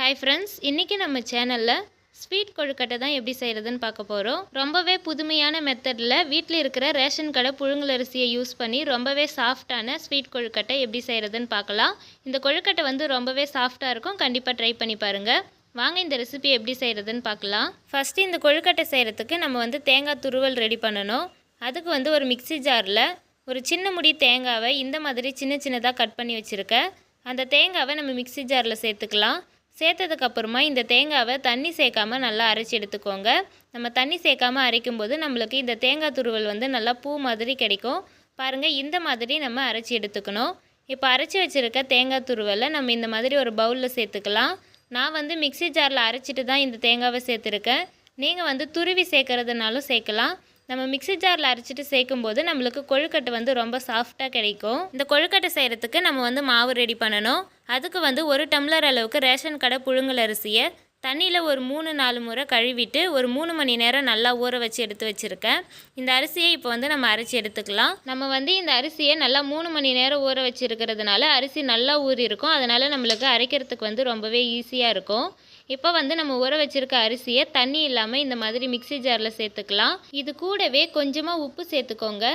Hi friends, இன்றைக்கி நம்ம சேனலில் ஸ்வீட் கொழுக்கட்டை தான் எப்படி செய்கிறதுன்னு பார்க்க போகிறோம். ரொம்பவே புதுமையான மெத்தடில் வீட்டில் இருக்கிற ரேஷன் கடை புழுங்கல் அரிசியை யூஸ் பண்ணி ரொம்பவே சாஃப்டான ஸ்வீட் கொழுக்கட்டை எப்படி செய்கிறதுன்னு பார்க்கலாம். இந்த கொழுக்கட்டை ரொம்பவே சாஃப்டாக இருக்கும். கண்டிப்பாக ட்ரை பண்ணி பாருங்கள். வாங்க இந்த ரெசிபி எப்படி செய்கிறதுன்னு பார்க்கலாம். ஃபஸ்ட்டு இந்த கொழுக்கட்டை செய்கிறதுக்கு நம்ம தேங்காய் துருவல் ரெடி பண்ணணும். அதுக்கு ஒரு மிக்சி ஜாரில் ஒரு சின்ன முடி தேங்காவை இந்த மாதிரி சின்ன சின்னதாக கட் பண்ணி வச்சுருக்கேன். அந்த தேங்காவை நம்ம மிக்சி ஜாரில் சேர்த்துக்கலாம். சேர்த்ததுக்கப்புறமா இந்த தேங்காவை தண்ணி சேர்க்காமல் நல்லா அரைச்சி எடுத்துக்கோங்க. நம்ம தண்ணி சேர்க்காமல் அரைக்கும்போது நம்மளுக்கு இந்த தேங்காய் துருவல் நல்லா பூ மாதிரி கிடைக்கும். பாருங்கள், இந்த மாதிரி நம்ம அரைச்சி எடுத்துக்கணும். இப்போ அரைச்சி வச்சுருக்க தேங்காய் துருவலை நம்ம இந்த மாதிரி ஒரு பவுலில் சேர்த்துக்கலாம். நான் மிக்சி ஜாரில் அரைச்சிட்டு தான் இந்த தேங்காவை சேர்த்துருக்கேன். நீங்கள் துருவி சேர்க்குறதுனாலும் சேர்க்கலாம். நம்ம மிக்சி ஜாரில் அரைச்சிட்டு சேர்க்கும்போது நம்மளுக்கு கொழுக்கட்டை ரொம்ப சாஃப்டாக கிடைக்கும். இந்த கொழுக்கட்டை செய்கிறதுக்கு நம்ம மாவு ரெடி பண்ணணும். அதுக்கு 1 டம்ளர் அளவுக்கு ரேஷன் கடை புழுங்கல் அரிசியை தண்ணியில் ஒரு 3-4 முறை கழுவிட்டு ஒரு 3 மணி நேரம் நல்லா ஊற வச்சு எடுத்து வச்சுருக்கேன். இந்த அரிசியை இப்போ நம்ம அரைச்சி எடுத்துக்கலாம். நம்ம இந்த அரிசியை நல்லா 3 மணி நேரம் ஊற வச்சுருக்கிறதுனால அரிசி நல்லா ஊறி இருக்கும். அதனால் நம்மளுக்கு அரைக்கிறதுக்கு ரொம்பவே ஈஸியாக இருக்கும். இப்போ நம்ம ஊற வச்சுருக்க அரிசியை தண்ணி இல்லாமல் இந்த மாதிரி மிக்சி ஜாரில் சேர்த்துக்கலாம். இது கூடவே கொஞ்சமாக உப்பு சேர்த்துக்கோங்க.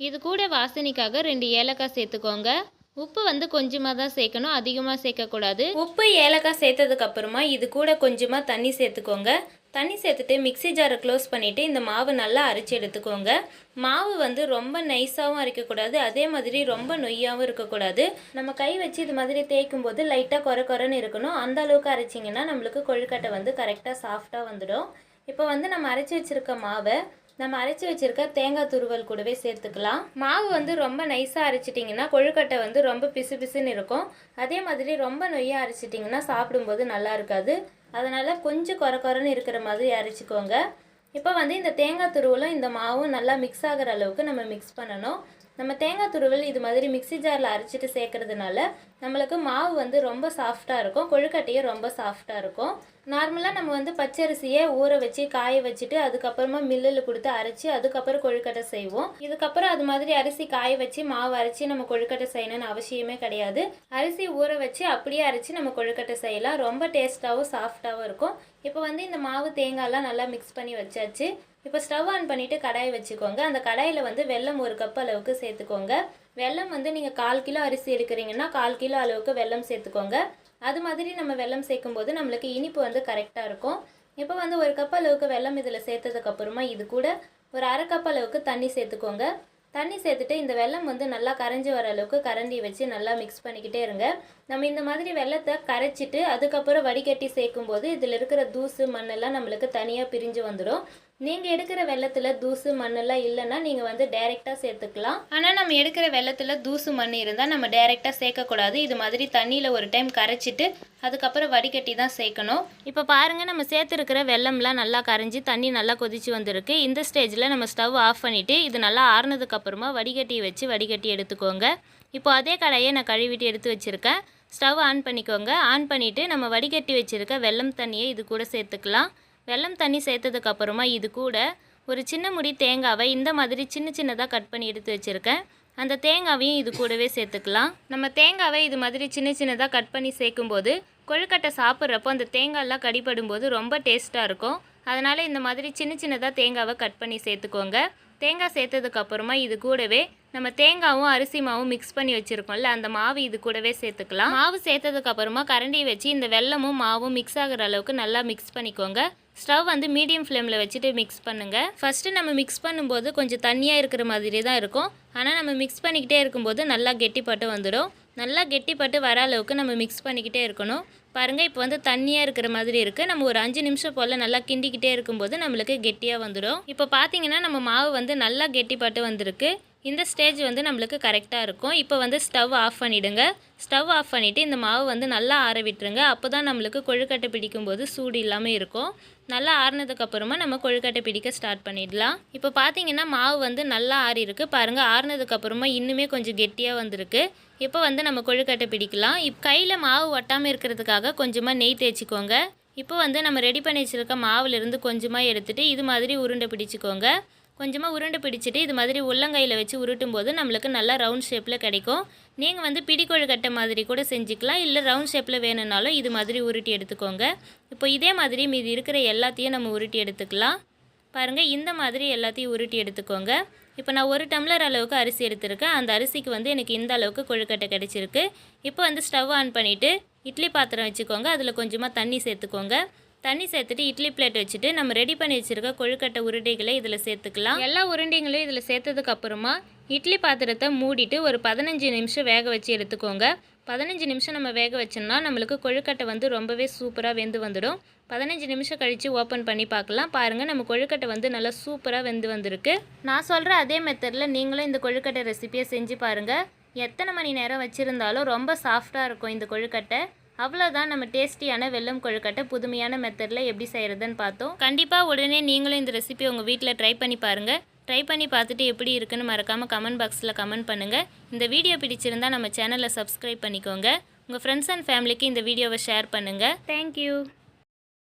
இது கூட வாசனைக்காக 2 ஏலக்காய் சேர்த்துக்கோங்க. உப்பு கொஞ்சமாக தான் சேர்க்கணும், அதிகமாக சேர்க்கக்கூடாது. உப்பு ஏலக்காய் சேர்த்ததுக்கப்புறமா இது கூட கொஞ்சமாக தண்ணி சேர்த்துக்கோங்க. தண்ணி சேர்த்துட்டு மிக்சி ஜாரை க்ளோஸ் பண்ணிவிட்டு இந்த மாவு நல்லா அரைச்சி எடுத்துக்கோங்க. மாவு ரொம்ப நைஸாகவும் அரைக்கக்கூடாது, அதே மாதிரி ரொம்ப நொய்யாகவும் இருக்கக்கூடாது. நம்ம கை வச்சு இது மாதிரி தேய்க்கும் போது லைட்டாக குறைன்னு இருக்கணும். அந்த அளவுக்கு அரைச்சிங்கன்னா நம்மளுக்கு கொழுக்கட்டை கரெக்டாக சாஃப்டாக வந்துடும். இப்போ நம்ம அரைச்சி வச்சுருக்க மாவை நம்ம அரைச்சி வச்சுருக்க தேங்காய் துருவல் கூடவே சேர்த்துக்கலாம். மாவு ரொம்ப நைஸாக அரைச்சிட்டிங்கன்னா கொழுக்கட்டை ரொம்ப பிசு பிசுன்னு இருக்கும். அதே மாதிரி ரொம்ப நொய்யாக அரைச்சிட்டிங்கன்னா சாப்பிடும்போது நல்லா இருக்காது. அதனால் கொஞ்சம் குறைன்னு இருக்கிற மாதிரி அரைச்சிக்கோங்க. இப்போ இந்த தேங்காய் துருவலும் இந்த மாவும் நல்லா மிக்ஸ் ஆகிற அளவுக்கு நம்ம மிக்ஸ் பண்ணணும். நம்ம தேங்காய் துருவல் இது மாதிரி மிக்சி ஜாரில் அரைச்சிட்டு சேர்க்கறதுனால நம்மளுக்கு மாவு ரொம்ப சாஃப்டாக இருக்கும், கொழுக்கட்டையும் ரொம்ப சாஃப்டாக இருக்கும். நார்மலாக நம்ம பச்சரிசியை ஊற வச்சு காய வச்சுட்டு அதுக்கப்புறமா மில்லில் கொடுத்து அரைச்சி அதுக்கப்புறம் கொழுக்கட்டை செய்வோம். இதுக்கப்புறம் அது மாதிரி அரிசி காய வச்சு மாவு அரைச்சி நம்ம கொழுக்கட்டை செய்யணும்னு அவசியமே கிடையாது. அரிசி ஊற வச்சு அப்படியே அரைச்சி நம்ம கொழுக்கட்டை செய்யலாம். ரொம்ப டேஸ்ட்டாகவும் சாஃப்டாகவும் இருக்கும். இப்போ இந்த மாவு தேங்காயெல்லாம் நல்லா மிக்ஸ் பண்ணி வச்சாச்சு. இப்போ ஸ்டவ் ஆன் பண்ணிவிட்டு கடாயை வச்சுக்கோங்க. அந்த கடாயில் வெல்லம் 1 கப் அளவுக்கு சேர்த்துக்கோங்க. வெல்லம் நீங்கள் 1/4 கிலோ அரிசி எடுக்கிறீங்கன்னா 1/4 கிலோ அளவுக்கு வெல்லம் சேர்த்துக்கோங்க. அது மாதிரி நம்ம வெல்லம் சேர்க்கும்போது நம்மளுக்கு இனிப்பு கரெக்டாக இருக்கும். இப்போ 1 கப் அளவுக்கு வெல்லம் இதில் சேர்த்ததுக்கப்புறமா இது கூட ஒரு 1/2 கப் அளவுக்கு தண்ணி சேர்த்துக்கோங்க. தண்ணி சேர்த்துட்டு இந்த வெல்லம் நல்லா கரைஞ்சி வர அளவுக்கு கரண்டி வச்சு நல்லா மிக்ஸ் பண்ணிக்கிட்டே இருங்க. நம்ம இந்த மாதிரி வெல்லத்தை கரைச்சிட்டு அதுக்கப்புறம் வடிகட்டி சேர்க்கும்போது இதில் இருக்கிற தூசு மண்ணெல்லாம் நம்மளுக்கு தனியாக பிரிஞ்சு வந்துடும். நீங்கள் எடுக்கிற வெல்லத்தில் தூசு மண்ணெல்லாம் இல்லைன்னா நீங்கள் டைரெக்டாக சேர்த்துக்கலாம். ஆனால் நம்ம எடுக்கிற வெல்லத்தில் தூசு மண் இருந்தால் நம்ம டைரெக்டாக சேர்க்கக்கூடாது. இது மாதிரி தண்ணியில் ஒரு டைம் கரைச்சிட்டு அதுக்கப்புறம் வடிகட்டி தான் சேர்க்கணும். இப்போ பாருங்கள், நம்ம சேர்த்துருக்கிற வெல்லம்லாம் நல்லா கரைஞ்சி தண்ணி நல்லா கொதிச்சு வந்திருக்கு. இந்த ஸ்டேஜில் நம்ம ஸ்டவ் ஆஃப் பண்ணிவிட்டு இது நல்லா ஆறுனதுக்கப்புறமா வடிகட்டி வச்சு வடிகட்டி எடுத்துக்கோங்க. இப்போ அதே கடாயை நான் கழுவிட்டு எடுத்து வச்சுருக்கேன். ஸ்டவ் ஆன் பண்ணிக்கோங்க. ஆன் பண்ணிவிட்டு நம்ம வடிகட்டி வச்சுருக்க வெல்லம் தண்ணியை இது கூட சேர்த்துக்கலாம். வெல்லம் தண்ணி சேர்த்ததுக்கப்புறமா இது கூட ஒரு சின்ன முடி தேங்காவை இந்த மாதிரி சின்ன சின்னதாக கட் பண்ணி எடுத்து வச்சுருக்கேன். அந்த தேங்காவையும் இது கூடவே சேர்த்துக்கலாம். நம்ம தேங்காவை இது மாதிரி சின்ன சின்னதாக கட் பண்ணி சேர்க்கும்போது கொழுக்கட்டை சாப்பிட்றப்போ அந்த தேங்காயெல்லாம் கடிப்படும்போது ரொம்ப டேஸ்ட்டாக இருக்கும். அதனால் இந்த மாதிரி சின்ன சின்னதாக தேங்காவை கட் பண்ணி சேர்த்துக்கோங்க. தேங்காய் சேர்த்ததுக்கப்புறமா இது கூடவே நம்ம தேங்காவும் அரிசி மாவும் மிக்ஸ் பண்ணி வச்சுருக்கோம்ல, அந்த மாவு இது கூடவே சேர்த்துக்கலாம். மாவு சேர்த்ததுக்கப்புறமா கரண்டியை வச்சு இந்த வெல்லமும் மாவும் மிக்ஸ் ஆகிற அளவுக்கு நல்லா மிக்ஸ் பண்ணிக்கோங்க. ஸ்டவ் மீடியம் ஃப்ளேமில் வச்சுட்டு மிக்ஸ் பண்ணுங்கள். ஃபஸ்ட்டு நம்ம மிக்ஸ் பண்ணும்போது கொஞ்சம் தண்ணியாக இருக்கிற மாதிரி தான் இருக்கும். ஆனால் நம்ம மிக்ஸ் பண்ணிக்கிட்டே இருக்கும்போது நல்லா கெட்டிப்பட்டு வந்துடும். நல்லா கெட்டிப்பட்டு வர அளவுக்கு நம்ம மிக்ஸ் பண்ணிக்கிட்டே இருக்கணும். பாருங்கள், இப்போ தண்ணியாக இருக்கிற மாதிரி இருக்குது. நம்ம ஒரு 5 நிமிஷம் போல் நல்லா கிண்டிக்கிட்டே இருக்கும்போது நம்மளுக்கு கெட்டியாக வந்துடும். இப்போ பார்த்தீங்கன்னா நம்ம மாவு நல்லா கெட்டிப்பட்டு வந்திருக்கு. இந்த ஸ்டேஜ் நம்மளுக்கு கரெக்டாக இருக்கும். இப்போ ஸ்டவ் ஆஃப் பண்ணிவிடுங்க. ஸ்டவ் ஆஃப் பண்ணிவிட்டு இந்த மாவு நல்லா ஆற விட்டுருங்க. அப்போ தான் நம்மளுக்கு கொழுக்கட்டை பிடிக்கும்போது சூடு இல்லாமல் இருக்கும். நல்லா ஆறுனதுக்கப்புறமா நம்ம கொழுக்கட்டை பிடிக்க ஸ்டார்ட் பண்ணிடலாம். இப்போ பார்த்தீங்கன்னா மாவு நல்லா ஆறி இருக்குது. பாருங்கள், ஆறுனதுக்கப்புறமா இன்னுமே கொஞ்சம் கெட்டியாக வந்திருக்கு. இப்போ நம்ம கொழுக்கட்டை பிடிக்கலாம். கையில் மாவு ஒட்டாமல் இருக்கிறதுக்காக கொஞ்சமாக நெய் தேய்ச்சிக்கோங்க. இப்போ நம்ம ரெடி பண்ணி வச்சுருக்க மாவுலேருந்து கொஞ்சமாக எடுத்துகிட்டு இது மாதிரி உருண்டை பிடிச்சிக்கோங்க. கொஞ்சமாக உருண்டை பிடிச்சிட்டு இது மாதிரி உள்ளங்கையில் வச்சு உருட்டும் போது நம்மளுக்கு நல்லா ரவுண்ட் ஷேப்பில் கிடைக்கும். நீங்கள் வந்து பிடி கொழுக்கட்டை மாதிரி கூட செஞ்சுக்கலாம், இல்லை ரவுண்ட் ஷேப்பில் வேணும்னாலும் இது மாதிரி உருட்டி எடுத்துக்கோங்க. இப்போ இதே மாதிரி மீதி இருக்கிற எல்லாத்தையும் நம்ம உருட்டி எடுத்துக்கலாம். பாருங்கள், இந்த மாதிரி எல்லாத்தையும் உருட்டி எடுத்துக்கோங்க. இப்போ நான் 1 டம்ளர் அளவுக்கு அரிசி எடுத்திருக்கேன். அந்த அரிசிக்கு வந்து எனக்கு இந்த அளவுக்கு கொழுக்கட்டை கிடச்சிருக்கு. இப்போ வந்து ஸ்டவ் ஆன் பண்ணிவிட்டு இட்லி பாத்திரம் வச்சுக்கோங்க. அதில் கொஞ்சமாக தண்ணி சேர்த்துக்கோங்க. தண்ணி சேர்த்துட்டு இட்லி பிளேட் வச்சுட்டு நம்ம ரெடி பண்ணி வச்சுருக்க கொழுக்கட்டை உருண்டைகளை இதில் சேர்த்துக்கலாம். எல்லா உருண்டைகளையும் இதில் சேர்த்ததுக்கப்புறமா இட்லி பாத்திரத்தை மூடிட்டு ஒரு 15 நிமிஷம் வேக வச்சு எடுத்துக்கோங்க. 15 நிமிஷம் நம்ம வேக வச்சோம்னா நம்மளுக்கு கொழுக்கட்டை வந்து ரொம்பவே சூப்பராக வெந்து வந்துடும். 15 நிமிஷம் கழித்து ஓப்பன் பண்ணி பார்க்கலாம். பாருங்கள், நம்ம கொழுக்கட்டை வந்து நல்லா சூப்பராக வெந்து வந்திருக்கு. நான் சொல்கிற அதே மெத்தடில் நீங்களும் இந்த கொழுக்கட்டை ரெசிபியை செஞ்சு பாருங்கள். எத்தனை மணி நேரம் வச்சுருந்தாலும் ரொம்ப சாஃப்டாக இருக்கும் இந்த கொழுக்கட்டை. அவ்வளோதான், நம்ம டேஸ்டியான வெல்லம் கொழுக்கட்டை புதுமையான மெத்தடில் எப்படி செய்கிறதுன்னு பார்த்தோம். கண்டிப்பாக உடனே நீங்களும் இந்த ரெசிபி உங்கள் வீட்டில் ட்ரை பண்ணி பாருங்கள். ட்ரை பண்ணி பார்த்துட்டு எப்படி இருக்குன்னு மறக்காமல் கமெண்ட் பாக்ஸில் கமெண்ட் பண்ணுங்கள். இந்த வீடியோ பிடிச்சிருந்தா நம்ம சேனலை சப்ஸ்கிரைப் பண்ணிக்கோங்க. உங்கள் ஃப்ரெண்ட்ஸ் அண்ட் ஃபேமிலிக்கு இந்த வீடியோவை ஷேர் பண்ணுங்கள். தேங்க்யூ.